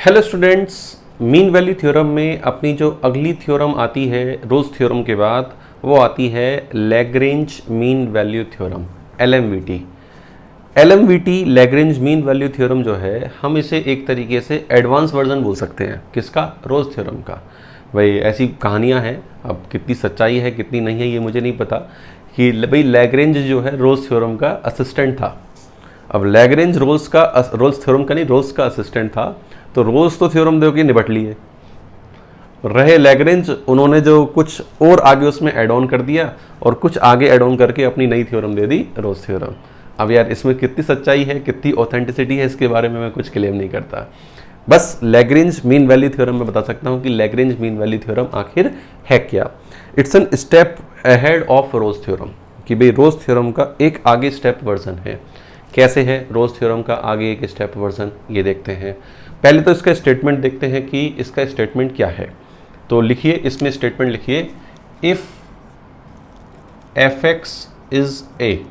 Hello students, mean value theorem में अपनी जो अगली थ्योरम आती है रोज थ्योरम के बाद, वो आती है Lagrange mean value theorem, LMVT। LMVT Lagrange mean value theorem जो है, हम इसे एक तरीके से एडवांस वर्जन बोल सकते हैं। किसका? रोज थ्योरम का। भाई ऐसी कहानियाँ हैं, अब कितनी सच्चाई है कितनी नहीं है ये मुझे नहीं पता, कि भाई लैग्रेंज जो है रोज थ्योरम का असिस्टेंट था। अब लैग्रेंज रोज थ्योरम का नहीं, रोज का असिस्टेंट था। तो रोज तो थ्योरम दे के निपट लिए, रहे लैग्रेंज, उन्होंने जो कुछ और आगे उसमें ऐड ऑन कर दिया और कुछ आगे ऐड ऑन करके अपनी नई थ्योरम दे दी, रोज थ्योरम। अब यार इसमें कितनी सच्चाई है कितनी ऑथेंटिसिटी है इसके बारे में मैं कुछ क्लेम नहीं करता, बस लैग्रेंज मीन वैल्यू थ्योरम में बता सकता हूँ कि लैग्रेंज मीन वैल्यू थ्योरम आखिर है क्या। It's an step ahead of rose theorem, कि भाई रोज थ्योरम का एक आगे स्टेप वर्जन है। कैसे है रोज थ्योरम का आगे एक स्टेप वर्जन, ये देखते हैं। पहले तो इसका स्टेटमेंट देखते हैं कि इसका स्टेटमेंट क्या है। तो लिखिए, इसमें स्टेटमेंट लिखिए, if fx is a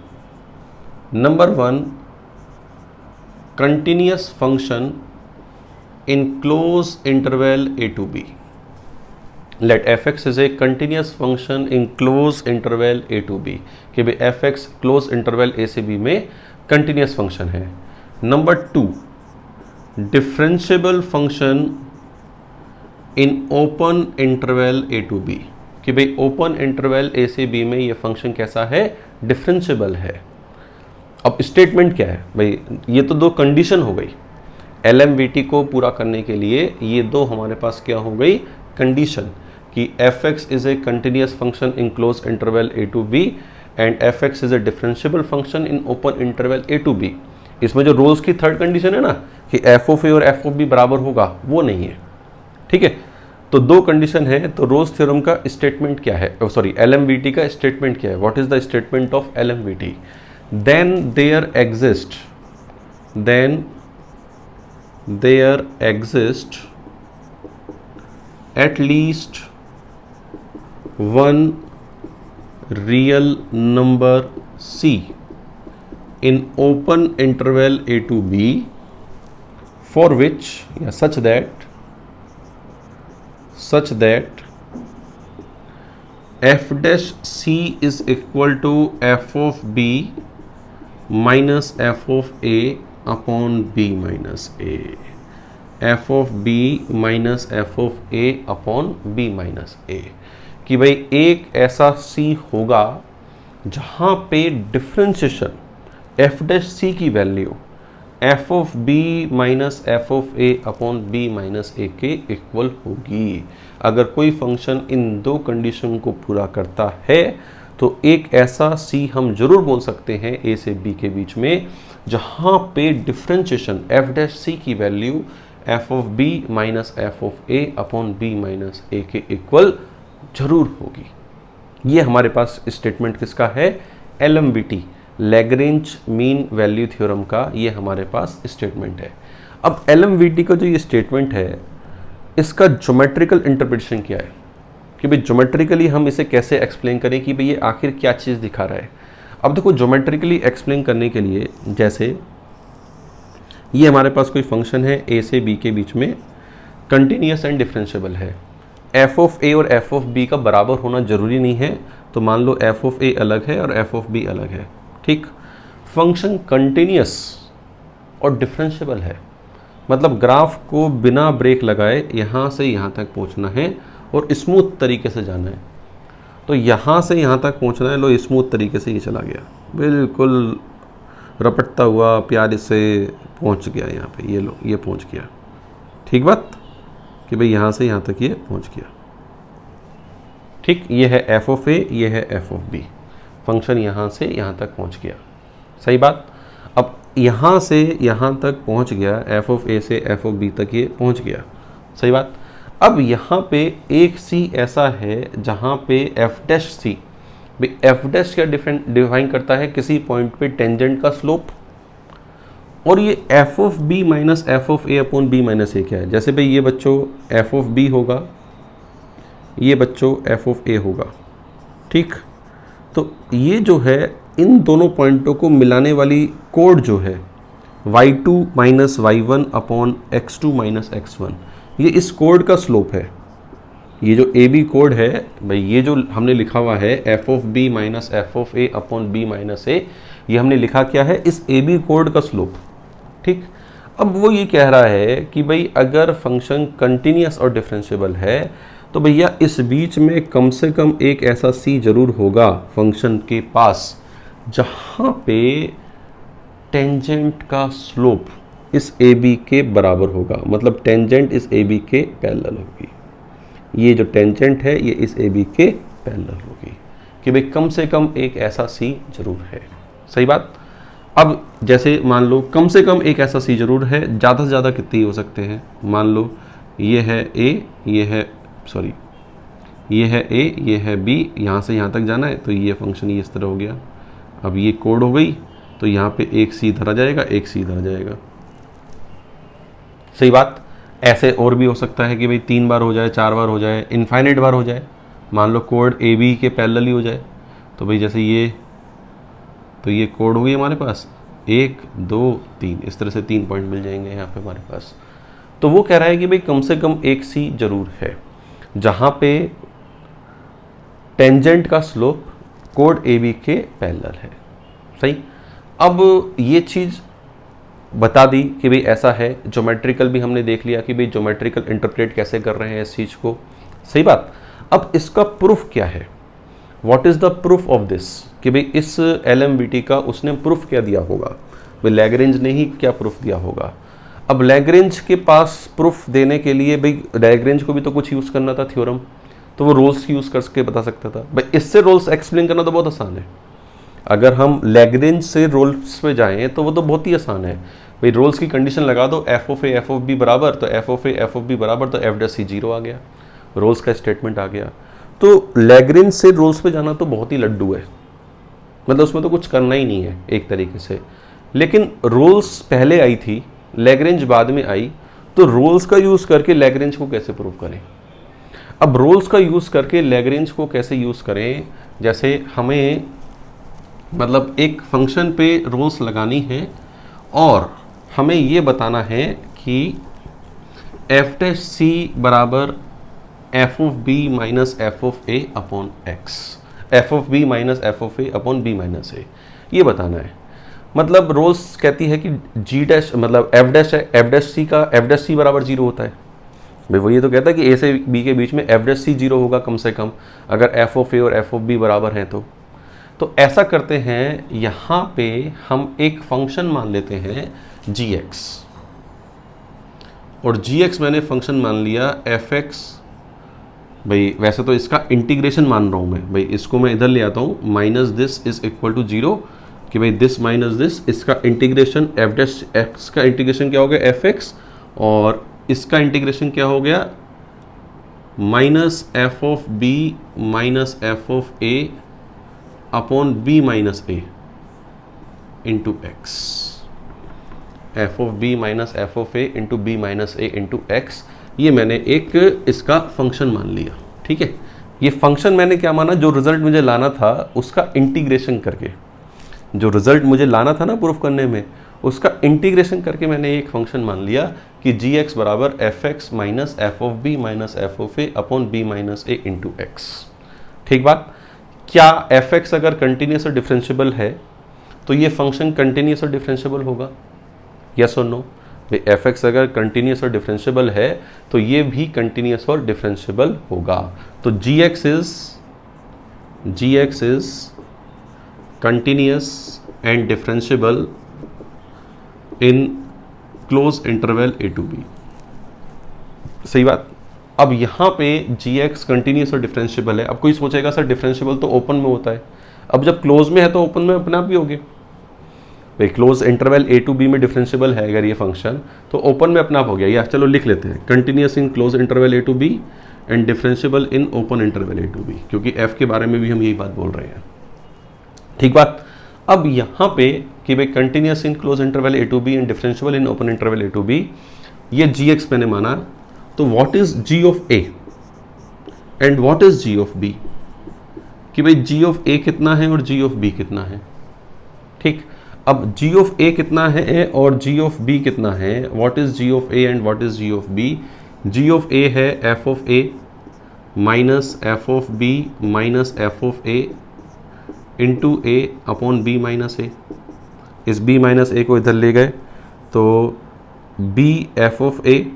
number one continuous function in close interval a to b, let fx is a continuous function in close interval a to b, कि भाई fx क्लोज इंटरवल a से b में continuous function है। Number two differentiable function in open interval a to b, कि भाई open interval a से b में ये फंक्शन कैसा है? डिफरेंशिएबल है। अब स्टेटमेंट क्या है भाई? ये तो दो कंडीशन हो गई LMVT को पूरा करने के लिए, ये दो हमारे पास क्या हो गई? कंडीशन, कि fx is a continuous function in close interval a to b and fx is a differentiable function in open interval a to b। इसमें जो रोल्स की थर्ड कंडीशन है ना, कि f of a और f of b बराबर होगा, वो नहीं है। ठीक है, तो दो कंडीशन है। तो रोज थ्योरम का स्टेटमेंट क्या है, सॉरी LMVT का स्टेटमेंट क्या है? What is the statement of LMVT? Then there exist at least one real number c in open interval a to b for which such that f dash c is equal to f of b minus f of a upon b minus a, f of b minus f of a upon b minus a, कि भाई एक ऐसा c होगा जहां पे differentiation f dash c की value f of b minus f of a upon b minus a के equal होगी। अगर कोई फंक्शन इन दो कंडीशन को पूरा करता है तो एक ऐसा c हम जरूर बोल सकते हैं a से b के बीच में, जहां पे डिफरेंशिएशन f डैश c की value f of b minus f of a upon b minus a के इक्वल जरूर होगी। ये हमारे पास स्टेटमेंट किसका है? LMVT Lagrange mean value theorem का ये हमारे पास स्टेटमेंट है। अब LMVT का जो ये स्टेटमेंट है, इसका ज्योमेट्रिकल इंटरप्रिटेशन क्या है, कि भाई ज्योमेट्रिकली हम इसे कैसे एक्सप्लेन करें कि भाई ये आखिर क्या चीज़ दिखा रहा है। अब देखो, ज्योमेट्रिकली एक्सप्लेन करने के लिए, जैसे ये हमारे पास कोई फंक्शन है a से b के बीच में, कंटिन्यूअस एंड डिफरेंशिएबल है। f ऑफ a और f ऑफ b का बराबर होना जरूरी नहीं है, तो मान लो f ऑफ a अलग है और f ऑफ b अलग है। ठीक, फंक्शन कंटिन्यूअस और डिफरेंशिएबल है, मतलब ग्राफ को बिना ब्रेक लगाए यहाँ से यहाँ तक पहुँचना है और स्मूथ तरीके से जाना है। तो यहाँ से यहाँ तक पहुँचना है, लो स्मूथ तरीके से ये चला गया, बिल्कुल रपटता हुआ प्यार से पहुँच गया यहाँ पे, ये लो ये पहुँच गया। ठीक बात, कि भाई यहाँ से यहाँ तक ये पहुँच गया। ठीक, ये है f ऑफ a, ये है f ऑफ b, फंक्शन यहाँ से यहाँ तक पहुँच गया। सही बात। अब यहाँ से यहाँ तक पहुँच गया, f ऑफ a से f ऑफ b तक ये पहुँच गया। सही बात। अब यहाँ पे एक c ऐसा है जहाँ पे f डैश c, भाई f डैश क्या डिफाइन करता है? किसी पॉइंट पे टेंजेंट का स्लोप। और ये f of b minus f of a upon b minus a क्या है? जैसे भाई ये बच्चों f ऑफ b होगा, ये बच्चों f ऑफ a होगा। ठीक, तो ये जो है इन दोनों पॉइंटों को मिलाने वाली कोड जो है y2 minus y1 upon x2 minus x1, ये इस कोड का स्लोप है। ये जो ए बी कोड है भाई, ये जो हमने लिखा हुआ है F of B minus F of A upon B minus A, ये हमने लिखा क्या है, इस ए बी कोड का स्लोप। ठीक, अब वो ये कह रहा है कि भाई अगर फंक्शन कंटिन्यूस और डिफरेंशिएबल है तो भैया इस बीच में कम से कम एक ऐसा सी जरूर होगा फंक्शन के पास जहाँ पे टेंजेंट का स्लोप इस ए बी के बराबर होगा, मतलब टेंजेंट इस ए बी के पैरेलल होगी। ये जो टेंजेंट है ये इस ए बी के पैरेलल होगी, कि भाई कम से कम एक ऐसा सी जरूर है। सही बात। अब जैसे मान लो कम से कम एक ऐसा सी जरूर है, ज़्यादा से ज़्यादा कितने हो सकते हैं, मान लो ये है ए, ये है सॉरी ये है ए, ये है बी, यहाँ से यहाँ तक जाना है तो ये फंक्शन ये इस तरह हो गया। अब ये कोड हो गई तो यहाँ पे एक सी इधर आ जाएगा, एक सी इधर आ जाएगा। सही बात। ऐसे और भी हो सकता है कि भाई 3 बार हो जाए, 4 बार हो जाए, इनफाइनाइट बार हो जाए। मान लो कोड ए बी के पैरेलल ही हो जाए तो भाई जैसे ये, तो ये कोड हुई हमारे पास 1 2 3, इस तरह से 3 पॉइंट मिल जाएंगे यहाँ पे हमारे पास। तो वो कह रहा है कि भाई कम से कम एक सी जरूर है जहाँ पे टेंजेंट का स्लोप कोड ए बी के पैरेलल है। सही। अब ये चीज़ बता दी कि भाई ऐसा है। ज्योमेट्रिकल भी हमने देख लिया कि भाई ज्योमेट्रिकल इंटरप्रेट कैसे कर रहे हैं इस चीज़ को। सही बात। अब इसका प्रूफ क्या है, what is the proof of this, कि भाई इस LMBT का उसने प्रूफ क्या दिया होगा, भाई लैग्रेंज ने ही क्या प्रूफ दिया होगा। अब लैग्रेंज के पास प्रूफ देने के लिए भाई लैग्रेंज को भी तो कुछ यूज़ करना था थ्योरम, तो वो रोल्स यूज़ करके बता सकता था। भाई इससे रोल्स एक्सप्लेन करना तो बहुत आसान है। अगर हम लैग्रेंज से रोल्स पे जाएं तो वो तो बहुत ही आसान है। भाई रोल्स की कंडीशन लगा दो, F of A F of B बराबर, तो F of A F of B बराबर, तो एफ डैश सी 0 आ गया, रोल्स का स्टेटमेंट आ गया। तो लैग्रेंज से रोल्स पे जाना तो बहुत ही लड्डू है, मतलब उसमें तो कुछ करना ही नहीं है एक तरीके से। लेकिन रोल्स पहले आई थी, लैग्रेंज बाद में आई, तो रोल्स का यूज़ करके लैग्रेंज को कैसे प्रूव करें। अब रोल्स का यूज़ करके लैग्रेंज को कैसे यूज़ करें, जैसे हमें मतलब एक फंक्शन पे रोल्स लगानी है और हमें ये बताना है कि एफ डैश सी बराबर F of B minus F of A upon X, F of B minus F of A upon B minus A, ये बताना है। मतलब रोल्स कहती है कि जी डैश मतलब एफ डैश है, एफ डैश सी का एफ डैश सी बराबर 0 होता है। भाई वो ये तो कहता है कि ए से बी के बीच में एफ डैश सी 0 होगा कम से कम, अगर एफ ऑफ ए और एफ ऑफ बी बराबर हैं तो ऐसा करते हैं, यहाँ पे हम एक फंक्शन मान लेते हैं gx, और gx मैंने फंक्शन मान लिया fx। भाई वैसे तो इसका इंटीग्रेशन मान रहा हूँ मैं, भाई इसको मैं इधर ले आता हूँ, minus this is equal to 0, कि भाई दिस माइनस दिस, इसका इंटीग्रेशन एफ डैश एक्स का इंटीग्रेशन क्या हो गया fx, और इसका इंटीग्रेशन क्या हो गया minus F of B minus F of A upon B minus A into X, F of B minus F of A into B minus A into X, ये मैंने एक इसका फंक्शन मान लिया। ठीक है, ये फंक्शन मैंने क्या माना, जो रिजल्ट मुझे लाना था उसका इंटीग्रेशन करके, जो रिजल्ट मुझे लाना था ना प्रूफ करने में, उसका इंटीग्रेशन करके मैंने एक फंक्शन मान लिया कि जी एक्स बराबर F X minus F of B minus F of A upon B minus A into X. ठीक बात। क्या एफ एक्स अगर कंटिन्यूस और डिफरेंशिएबल है तो ये फंक्शन कंटिन्यूस और डिफरेंशिएबल होगा, यस और नो। भाई एफ एक्स अगर कंटिन्यूस और डिफरेंशिएबल है तो ये भी कंटिन्यूस और डिफरेंशिएबल होगा। तो G X is continuous and differentiable in close interval A to B. सही बात। अब यहाँ पे जी एक्स कंटिन्यूस और डिफरेंशिएबल है। अब कोई सोचेगा सर डिफरेंशिएबल तो ओपन में होता है, अब जब क्लोज में है तो ओपन में अपने आप भी होगे। भाई close interval A to B में डिफरेंशिएबल है अगर ये फंक्शन, तो ओपन में अपना आप हो गया। या चलो लिख लेते हैं, continuous in close interval A to B and differentiable in open interval A to B, क्योंकि एफ के बारे में भी हम यही बात बोल रहे हैं। ठीक बात। अब यहाँ पे कि भाई continuous in close interval A to B and differentiable in open interval A to b, ये जी एक्स मैंने माना, तो what is ji of A and what is ji of B, कि भाई जी ऑफ ए कितना है और जी ऑफ बी कितना है। ठीक। अब जी ऑफ ए कितना है और जी ऑफ बी कितना है, what is ji of A and what is ji of B. G of A है F of A minus F of B minus F of A into A upon B minus A. इस B minus A को इधर ले गए तो B F of A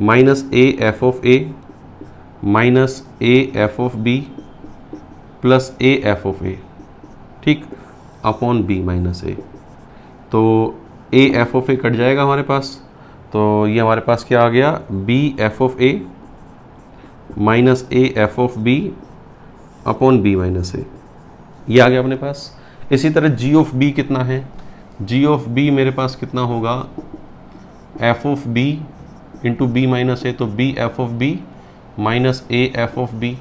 minus A F of A minus A F of B plus A F of A, ठीक, upon B minus A. तो ए F of A cut जाएगा हमारे पास, तो ये हमारे पास क्या आ गया, B F of A minus A F of B upon B minus A, ये आ गया अपने पास। इसी तरह जी ऑफ बी कितना है, जी ऑफ बी मेरे पास कितना होगा, F of B into B minus A, तो B F of B minus A F of B,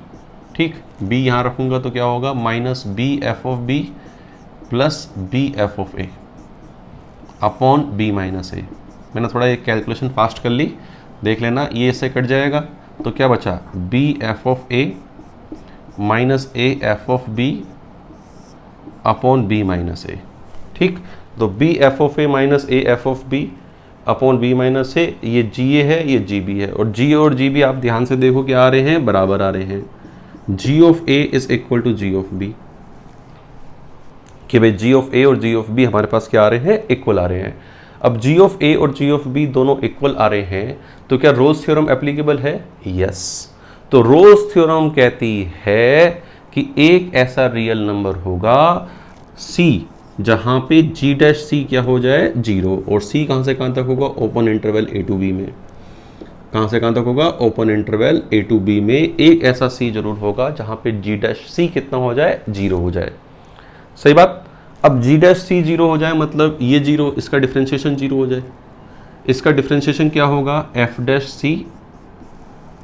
ठीक, बी यहाँ रखूँगा तो क्या होगा, minus B F of B plus B F of A upon B minus A. मैंने थोड़ा ये कैलकुलेशन फास्ट कर ली, देख लेना, ये इससे कट जाएगा तो क्या बचा, B F of A minus A F of B upon B minus A, ठीक। तो B F of A minus A F of B upon B minus A, ये जी ए है, ये जी बी है, और जी बी आप ध्यान से देखो क्या आ रहे हैं, बराबर आ रहे हैं। G of A is equal to G of B, कि भाई जी ऑफ ए और जी ऑफ बी हमारे पास क्या आ रहे हैं, इक्वल आ रहे हैं। अब जी ऑफ ए और जी ऑफ बी दोनों इक्वल आ रहे हैं तो क्या रोल्स थ्योरम एप्लीकेबल है, यस। तो रोल्स थ्योरम कहती है कि एक ऐसा रियल नंबर होगा सी जहां पे जी डैश सी क्या हो जाए, जीरो, और सी कहां से कहां तक होगा, open interval A to B में। कहां से कहां तक होगा, open interval A to B में एक ऐसा सी जरूर होगा जहां पे जी डैश सी कितना हो जाए, जीरो हो जाए। सही बात। अब जी डैश सी जीरो हो जाए मतलब ये जीरो, इसका डिफ्रेंशिएशन जीरो हो जाए। इसका डिफ्रेंशिएशन क्या होगा, एफ डैश सी,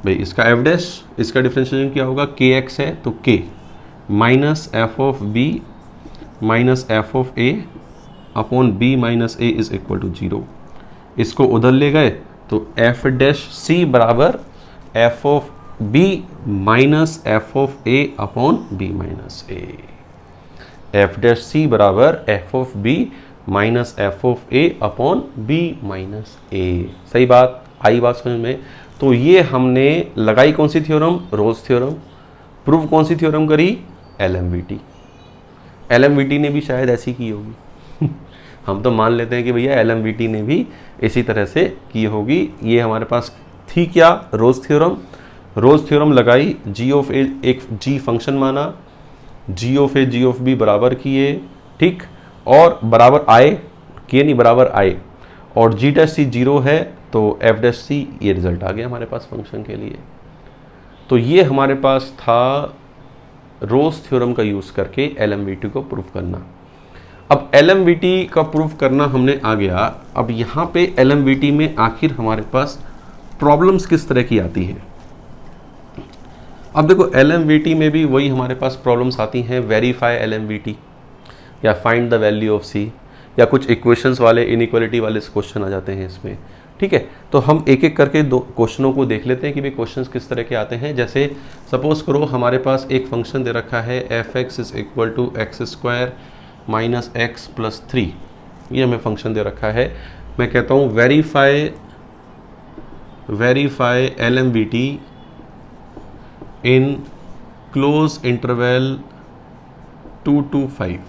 भाई इसका एफ डैश, इसका डिफ्रेंशिएशन क्या होगा, के एक्स है तो के minus F of B minus F of A upon B minus A is equal to zero. इसको उधर ले गए तो एफ डैश सी बराबर F of B minus F of A upon B minus A. F dash C बराबर F of B minus F of A upon B minus A. सही बात, आई बात समझ में। तो ये हमने लगाई कौन सी थ्योरम, रोल्स थ्योरम। प्रूव कौन सी थ्योरम करी, एलएमवीटी। एलएमवीटी ने भी शायद ऐसी की होगी हम तो मान लेते हैं कि भैया एलएमवीटी ने भी इसी तरह से की होगी। ये हमारे पास थी क्या, रोल्स थ्योरम। रोल्स थ्योरम लगाई, जी ऑफ ए एक जी फंक्शन माना, G of A G of B बराबर किए, ठीक, और बराबर आए किए, नहीं बराबर आए, और जी डैश सी जीरो है तो एफ डैश सी, ये रिजल्ट आ गया हमारे पास फंक्शन के लिए। तो ये हमारे पास था रोल्स थ्योरम का यूज़ करके एलएमवीटी को प्रूव करना। अब एलएमवीटी का प्रूव करना हमने आ गया। अब यहाँ पे एलएमवीटी में आखिर हमारे पास प्रॉब्लम्स किस तरह की आती हैं। अब देखो एलएमवीटी में भी वही हमारे पास प्रॉब्लम्स आती हैं, वेरीफाई एलएमवीटी या फाइंड द वैल्यू ऑफ सी, या कुछ इक्वेशंस वाले इनइक्वालिटी वाले क्वेश्चन आ जाते हैं इसमें, ठीक है। तो हम एक एक करके दो क्वेश्चनों को देख लेते हैं कि भाई क्वेश्चंस किस तरह के आते हैं। जैसे सपोज करो हमारे पास एक फंक्शन दे रखा है f x is equal to x square minus x plus 3, ये हमें फंक्शन दे रखा है। मैं कहता हूँ verify LMVT in close interval 2 to 5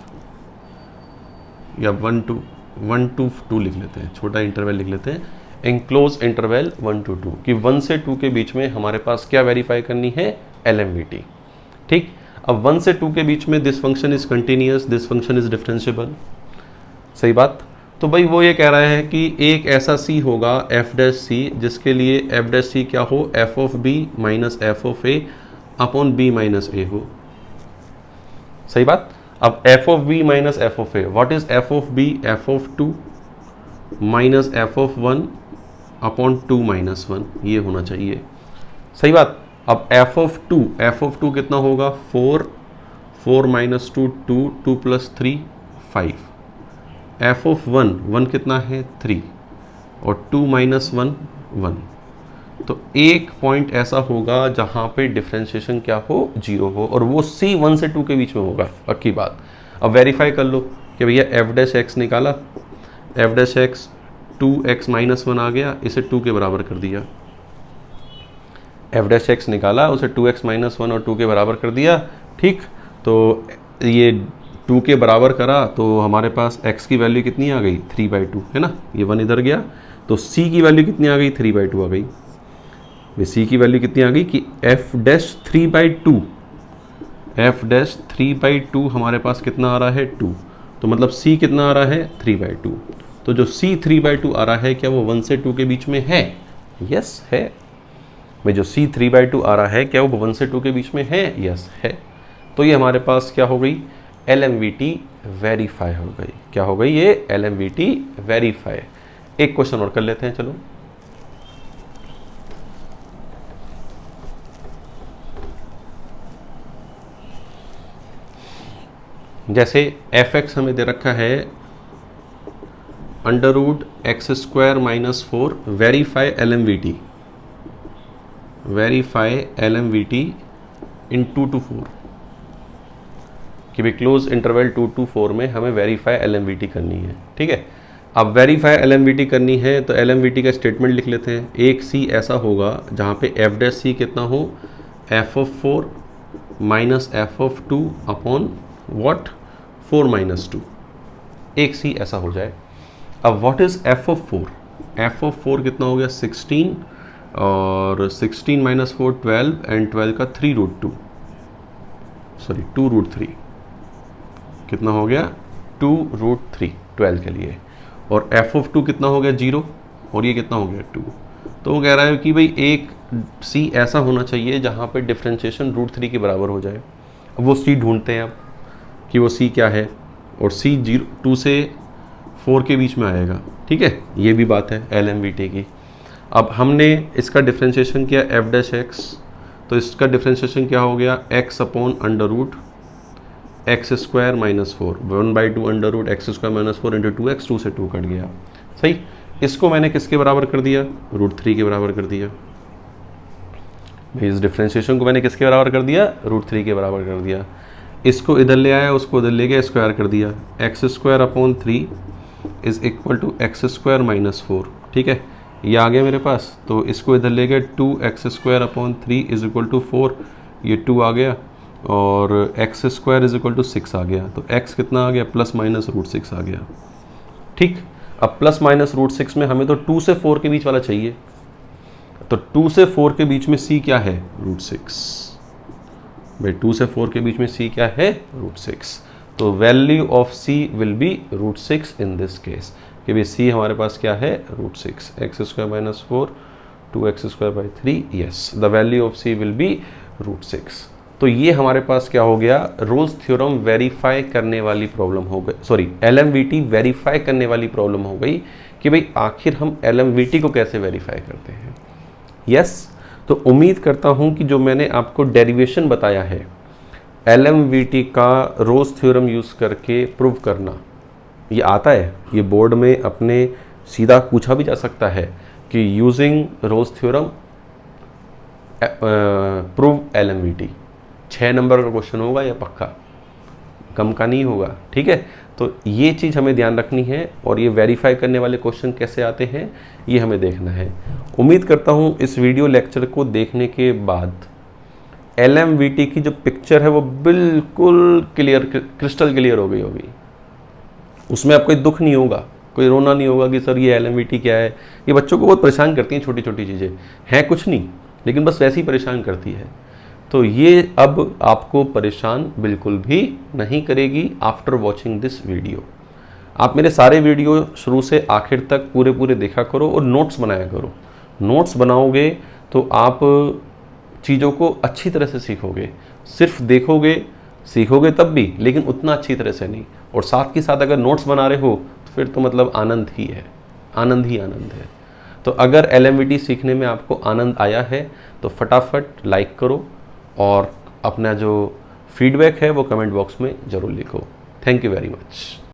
या 1 to 2 लिख लेते हैं, छोटा इंटरवल लिख लेते हैं, इन क्लोज इंटरवल 1 to 2, कि 1 से 2 के बीच में हमारे पास क्या वेरीफाई करनी है, एलएमवीटी, ठीक। अब 1 से 2 के बीच में this function is continuous, this function is differentiable. सही बात। तो भाई वो ये कह रहा है कि एक ऐसा सी होगा एफ डैश सी जिसके लिए एफ डैश सी क्या हो, F of B minus F of A upon B minus A हो। सही बात। अब F of B minus F of A, what is F of B, F of 2 minus F of 1 upon 2 minus 1, ये होना चाहिए। सही बात। अब एफ ऑफ 2 कितना होगा, 4 माइनस 2 2 प्लस 3 5। एफ ऑफ 1 कितना है, 3, और 2 माइनस 1 1। तो एक पॉइंट ऐसा होगा जहां पे डिफरेंशिएशन क्या हो, 0 हो, और वो सी 1 से 2 के बीच में होगा, पक्की बात। अब वेरीफाई कर लो कि भैया एफ डैश एक्स निकाला, F dash x 2x minus 1 आ गया, इसे 2 के बराबर कर दिया। एफ डैश एक्स निकाला, उसे 2x माइनस 1 और 2 के बराबर कर दिया। ठीक, तो ये 2 के बराबर करा तो हमारे पास x की वैल्यू कितनी आ गई 3/2 है ना, ये 1 इधर गया, तो c की वैल्यू कितनी आ गई 3/2 आ गई। c की वैल्यू कितनी आ गई कि f डैश 3/2, f डैश 3/2 हमारे पास कितना आ रहा है 2, तो मतलब c कितना आ रहा है 3/2। तो जो c 3/2 आ रहा है क्या वो 1 से 2 के बीच में है? यस है। भाई जो c 3/2 आ रहा है क्या वो 1 से 2 के बीच में है? यस है। तो ये हमारे पास क्या हो गई LMVT वेरीफाई हो गई। क्या हो गई ये LMVT वेरीफाई। एक क्वेश्चन और कर लेते हैं चलो। जैसे fx हमें दे रखा है √x² - 4 verify LMVT, verify LMVT in 2 to 4 कि भाई क्लोज इंटरवल 2 to 4 में हमें वेरीफाई LMVT करनी है। ठीक है, अब वेरीफाई LMVT करनी है तो LMVT का स्टेटमेंट लिख लेते हैं। एक C ऐसा होगा जहाँ पे f डैश C कितना हो f(4) - f(2) अपॉन व्हाट 4 - 2। एक C ऐसा हो जाए। अब व्हाट इज f(4)? f(4) कितना हो गया 16 और 16 - 4 12 एंड 12 का 3√2, सॉरी 2√3, कितना हो गया 2√3 12 के लिए। और f(2) कितना हो गया 0 और ये कितना हो गया 2। तो वो कह रहा है कि भाई एक C ऐसा होना चाहिए जहाँ पे डिफ्रेंशिएशन √3 के बराबर हो जाए। अब वो C ढूंढते हैं अब कि वो C क्या है, और C 2 से 4 के बीच में आएगा। ठीक है, ये भी बात है LMVT की। अब हमने इसका डिफ्रेंशिएशन किया f डैश x, तो इसका डिफ्रेंशिएशन क्या हो गया x upon √x² - 4 1/2 √x² - 4 into 2x, 2 से 2 कट गया। सही, इसको मैंने किसके बराबर कर दिया √3 के बराबर कर दिया। भाई इस डिफ्रेंशिएशन को मैंने किसके बराबर कर दिया √3 के बराबर कर दिया। इसको इधर ले आया, उसको इधर ले गया, स्क्वायर कर दिया। x² upon 3 is equal to x² - 4। ठीक है, ये आ गया मेरे पास, तो इसको इधर ले गए 2x² upon 3 is equal to 4, ये 2 आ गया और x² इज इक्वल टू 6 आ गया। तो x कितना आ गया ±√6 आ गया। ठीक, अब ±√6 में हमें तो 2 से 4 के बीच वाला चाहिए, तो 2 से 4 के बीच में c क्या है √6। भाई 2 से 4 के बीच में c क्या है √6, तो value of c will be √6 in this case, कि भाई c हमारे पास क्या है √6। x² - 4 2x²/3, yes the value of c will be √6। तो ये हमारे पास क्या हो गया रोल्स थ्योरम वेरीफाई करने वाली प्रॉब्लम हो गई, सॉरी LMVT वेरीफाई करने वाली प्रॉब्लम हो गई कि भाई आखिर हम LMVT को कैसे वेरीफाई करते हैं। यस, तो उम्मीद करता हूँ कि जो मैंने आपको डेरिवेशन बताया है LMVT का रोल्स थ्योरम यूज़ करके प्रूव करना, ये आता है, ये बोर्ड में अपने सीधा पूछा भी जा सकता है कि using Rolle's theorem prove LMVT। 6 number का क्वेश्चन होगा या पक्का, कम का नहीं होगा। ठीक है, तो ये चीज़ हमें ध्यान रखनी है और ये वेरीफाई करने वाले क्वेश्चन कैसे आते हैं ये हमें देखना है। उम्मीद करता हूँ इस वीडियो लेक्चर को देखने के बाद LMVT की जो पिक्चर है वो बिल्कुल क्लियर, क्रिस्टल क्लियर हो गई होगी। उसमें आपको कोई दुख नहीं होगा, कोई रोना नहीं होगा कि सर ये LMVT क्या है। ये बच्चों को बहुत परेशान करती हैं, छोटी छोटी चीज़ें हैं कुछ नहीं, लेकिन बस वैसे ही परेशान करती है। तो ये अब आपको परेशान बिल्कुल भी नहीं करेगी आफ्टर वॉचिंग दिस वीडियो। आप मेरे सारे वीडियो शुरू से आखिर तक पूरे देखा करो और नोट्स बनाया करो। नोट्स बनाओगे तो आप चीज़ों को अच्छी तरह से सीखोगे। सिर्फ देखोगे सीखोगे तब भी, लेकिन उतना अच्छी तरह से नहीं। और साथ के साथ अगर नोट्स बना रहे हो तो फिर तो मतलब आनंद ही है, आनंद ही आनंद है। तो अगर LMVT सीखने में आपको आनंद आया है तो फटाफट लाइक करो और अपना जो फीडबैक है वो कमेंट बॉक्स में ज़रूर लिखो। Thank you very much.